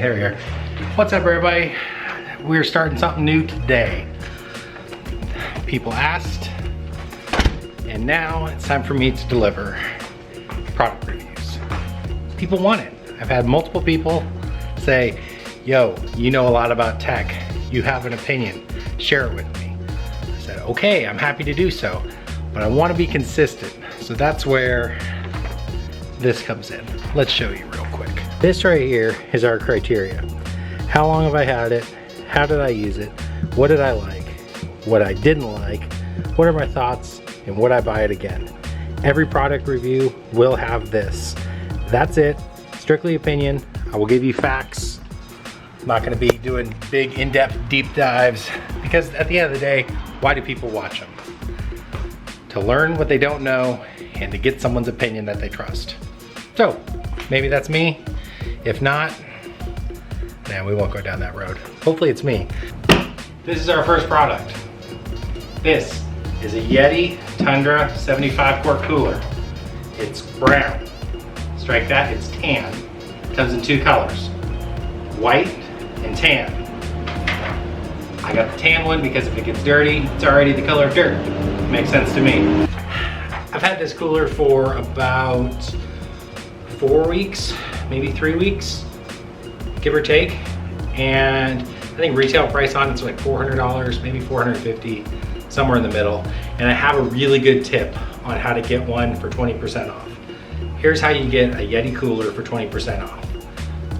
there we are. What's up, everybody? We're starting something new today. People asked, and now it's time for me to deliver product reviews. People want it. I've had multiple people say, yo, you know a lot about tech. You have an opinion. Share it with me. I said, okay, I'm happy to do so, but I want to be consistent. So that's where this comes in. Let's show you real quick. This right here is our criteria. How long have I had it? How did I use it? What did I like? What I didn't like? What are my thoughts? And would I buy it again? Every product review will have this. That's it. Strictly opinion. I will give you facts. I'm not going to be doing big in-depth deep dives because at the end of the day, why do people watch them? To learn what they don't know and to get someone's opinion that they trust. So maybe that's me. If not, man, we won't go down that road. Hopefully it's me. This is our first product. This is a Yeti Tundra 75 quart cooler. It's brown. Strike that, it's tan. It comes in two colors, white and tan. I got the tan one because if it gets dirty, it's already the color of dirt. Makes sense to me. I've had this cooler for about 4 weeks, maybe 3 weeks, give or take. And I think retail price on it's like $400, maybe $450, somewhere in the middle. And I have a really good tip on how to get one for 20% off. Here's how you get a Yeti cooler for 20% off.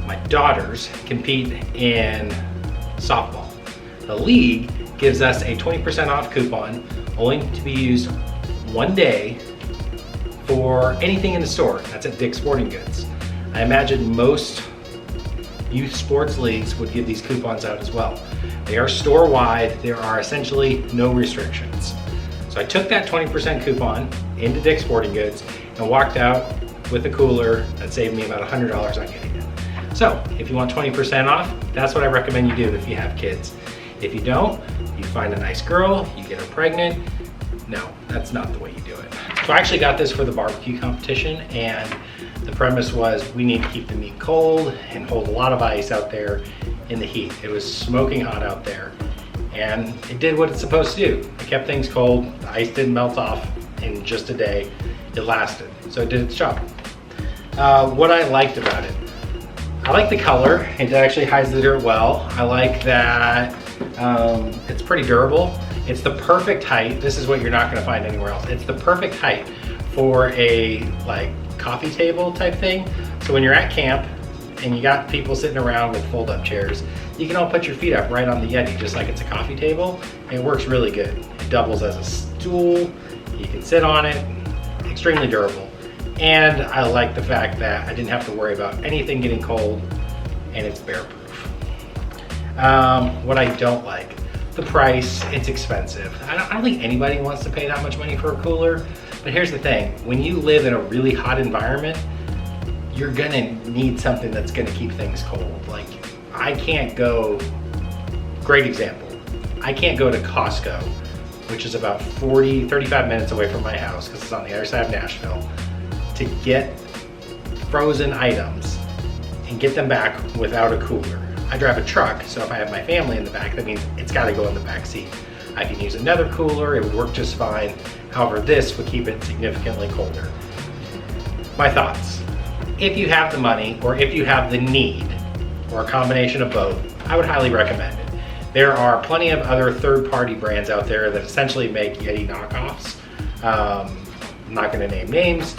My daughters compete in softball. The league gives us a 20% off coupon, only to be used one day for anything in the store. That's at Dick's Sporting Goods. I imagine most youth sports leagues would give these coupons out as well. They are store-wide. There are essentially no restrictions. So I took that 20% coupon into Dick's Sporting Goods and walked out with a cooler that saved me about $100 on getting it. So if you want 20% off, that's what I recommend you do if you have kids. If you don't, you find a nice girl, you get her pregnant. No, that's not the way you do it. So I actually got this for the barbecue competition, and the premise was we need to keep the meat cold and hold a lot of ice out there in the heat. It was smoking hot out there, and it did what it's supposed to do. It kept things cold, the ice didn't melt off in just a day. It lasted, so it did its job. What I liked about it, I like the color. It actually hides the dirt well. I like that it's pretty durable. It's the perfect height. This is what you're not gonna find anywhere else. It's the perfect height for a like coffee table type thing. So when you're at camp and you got people sitting around with fold-up chairs, you can all put your feet up right on the Yeti, just like it's a coffee table. It works really good. It doubles as a stool. You can sit on it. Extremely durable. And I like the fact that I didn't have to worry about anything getting cold, and it's bear proof. What I don't like, the price. It's expensive. I don't think anybody wants to pay that much money for a cooler, but here's the thing. When you live in a really hot environment, you're gonna need something that's gonna keep things cold. Like, I can't go, great example, I can't go to Costco, which is about 35 minutes away from my house because it's on the other side of Nashville, to get frozen items and get them back without a cooler. I drive a truck, so if I have my family in the back, that means it's gotta go in the back seat. I can use another cooler, it would work just fine. However, this would keep it significantly colder. My thoughts. If you have the money, or if you have the need, or a combination of both, I would highly recommend it. There are plenty of other third-party brands out there that essentially make Yeti knockoffs. I'm not gonna name names.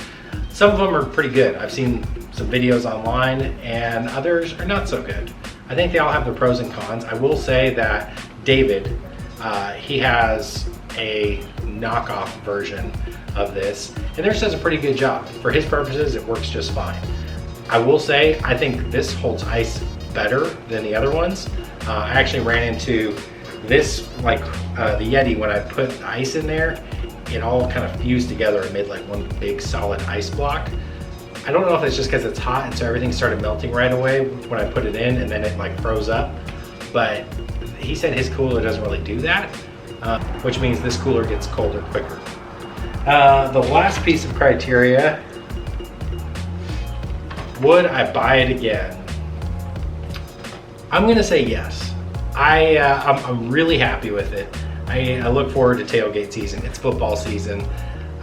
Some of them are pretty good. I've seen some videos online, and others are not so good. I think they all have their pros and cons. I will say that David, he has a knockoff version of this, and theirs does a pretty good job. For his purposes, it works just fine. I will say, I think this holds ice better than the other ones. I actually ran into this, like the Yeti, when I put ice in there, it all kind of fused together and made like one big solid ice block. I don't know if it's just because it's hot and so everything started melting right away when I put it in, and then it like froze up. But he said his cooler doesn't really do that, which means this cooler gets colder quicker. The last piece of criteria, would I buy it again? I'm gonna say yes. I'm really happy with it. I look forward to tailgate season. It's football season.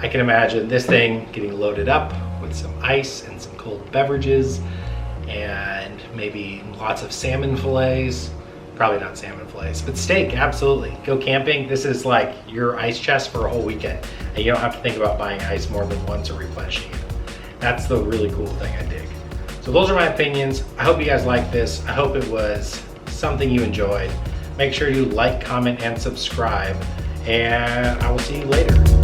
I can imagine this thing getting loaded up with some ice and some cold beverages and maybe lots of salmon fillets. Probably not salmon fillets, but steak, absolutely. Go camping, this is like your ice chest for a whole weekend. And you don't have to think about buying ice more than once or replenishing it. That's the really cool thing I dig. So those are my opinions. I hope you guys liked this. I hope it was something you enjoyed. Make sure you like, comment, and subscribe, and I will see you later.